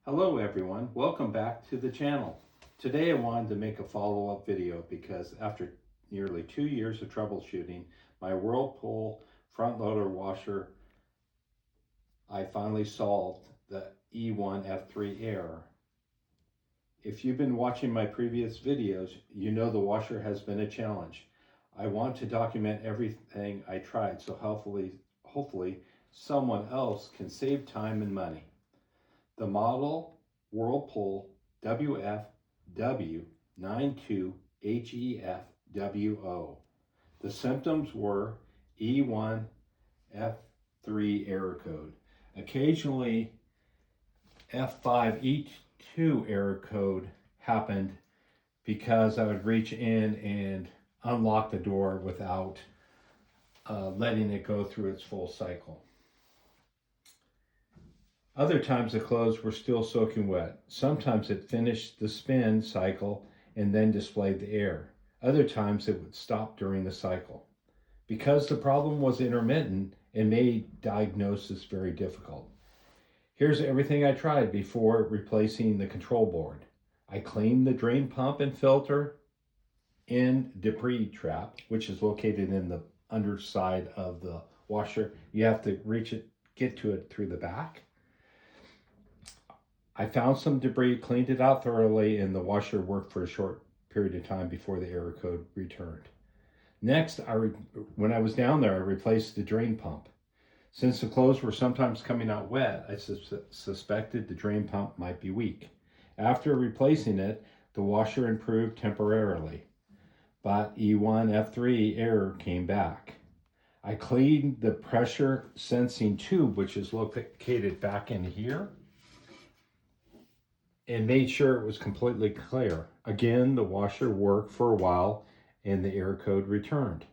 Hello everyone, welcome back to the channel. Today I wanted to make a follow-up video because after nearly 2 years of troubleshooting my Whirlpool front loader washer, I finally solved the E1 F3 error. If you've been watching my previous videos, you know the washer has been a challenge. I want to document everything I tried so hopefully someone else can save time and money. The model Whirlpool WFW92HEFWO. The symptoms were E1F3 error code. Occasionally F5E2 error code happened because I would reach in and unlock the door without letting it go through its full cycle. Other times the clothes were still soaking wet. Sometimes it finished the spin cycle and then displayed the error. Other times it would stop during the cycle. Because the problem was intermittent, it made diagnosis very difficult. Here's everything I tried before replacing the control board. I cleaned the drain pump and filter in debris trap, which is located in the underside of the washer. You have to reach it, get to it through the back. I found some debris, cleaned it out thoroughly, and the washer worked for a short period of time before the error code returned. Next, when I was down there, I replaced the drain pump. Since the clothes were sometimes coming out wet, I suspected the drain pump might be weak. After replacing it, the washer improved temporarily, but E1 F3 error came back. I cleaned the pressure sensing tube, which is located back in here, and made sure it was completely clear. Again, the washer worked for a while and the error code returned.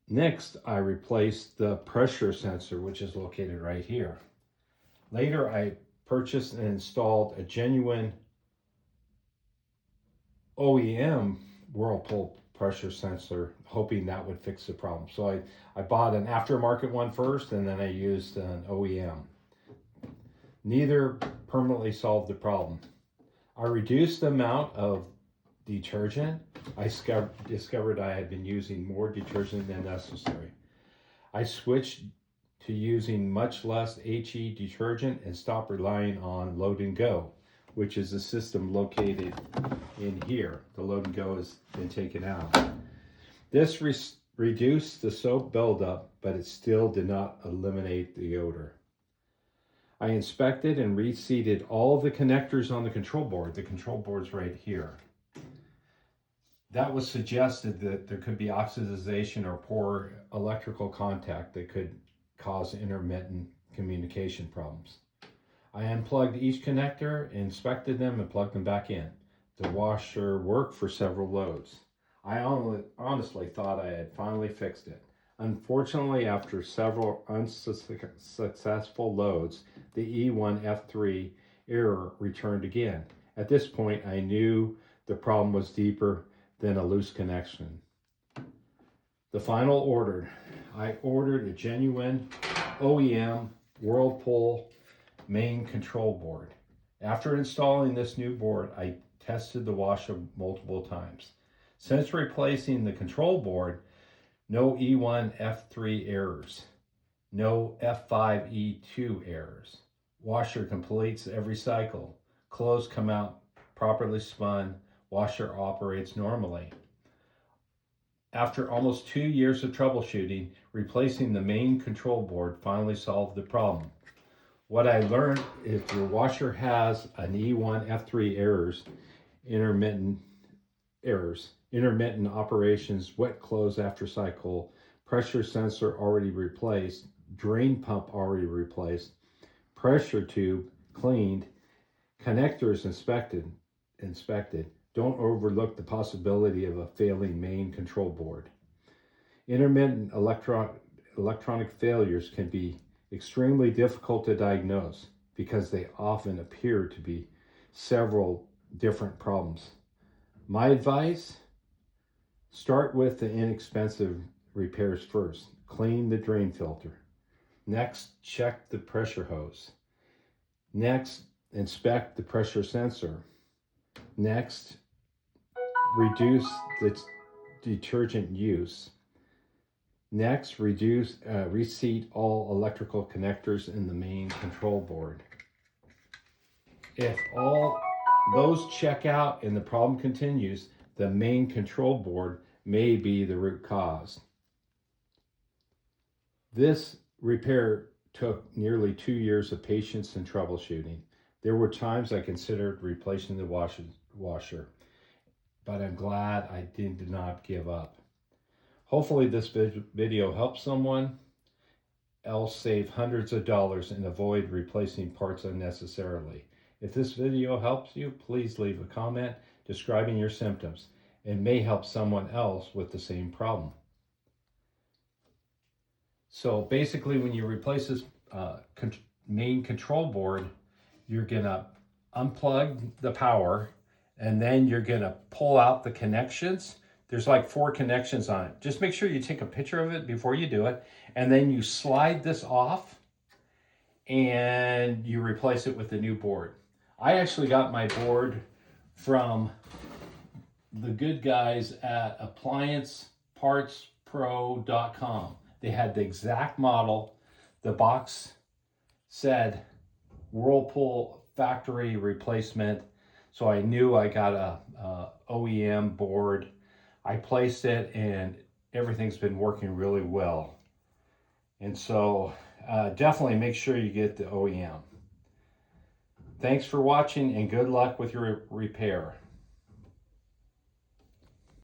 Next, I replaced the pressure sensor, which is located right here. Later, I purchased and installed a genuine OEM Whirlpool pressure sensor, hoping that would fix the problem. So I bought an aftermarket one first, and then I used an OEM. Neither permanently solved the problem. I reduced the amount of detergent. I discovered I had been using more detergent than necessary. I switched to using much less HE detergent and stopped relying on Load and Go, which is a system located in here. The Load and Go has been taken out. This reduced the soap buildup, but it still did not eliminate the odor. I inspected and reseated all of the connectors on the control board. The control board's right here. That was suggested that there could be oxidization or poor electrical contact that could cause intermittent communication problems. I unplugged each connector, inspected them, and plugged them back in. The washer worked for several loads. I honestly thought I had finally fixed it. Unfortunately, after several unsuccessful loads, the E1 F3 error returned again. At this point, I knew the problem was deeper than a loose connection. The final order. I ordered a genuine OEM Whirlpool main control board. After installing this new board, I tested the washer multiple times. Since replacing the control board, no E1 F3 errors, no F5E2 errors. Washer completes every cycle. Clothes come out properly spun. Washer operates normally. After almost 2 years of troubleshooting, replacing the main control board finally solved the problem. What I learned is your washer has an E1 F3 intermittent operations, wet clothes after cycle, pressure sensor already replaced, drain pump already replaced, pressure tube cleaned, connectors inspected. Don't overlook the possibility of a failing main control board. Intermittent electronic failures can be extremely difficult to diagnose because they often appear to be several different problems. My advice, start with the inexpensive repairs first. Clean the drain filter. Next, check the pressure hose. Next, inspect the pressure sensor. Next, reduce the detergent use. Next, reseat all electrical connectors in the main control board. If all those check out and the problem continues, the main control board may be the root cause. This repair took nearly 2 years of patience and troubleshooting. There were times I considered replacing the washer, but I'm glad I did not give up. Hopefully this video helps someone else save hundreds of dollars and avoid replacing parts unnecessarily. If this video helps you, please leave a comment describing your symptoms. It may help someone else with the same problem. So basically, when you replace this main control board, you're gonna unplug the power, and then you're gonna pull out the connections. There's like 4 connections on it. Just make sure you take a picture of it before you do it, and then you slide this off and you replace it with a new board. I actually got my board from the good guys at appliancepartspro.com. They had the exact model. The box said Whirlpool factory replacement, so I knew I got a OEM board. I placed it and everything's been working really well. And so definitely make sure you get the OEM. Thanks for watching and good luck with your repair.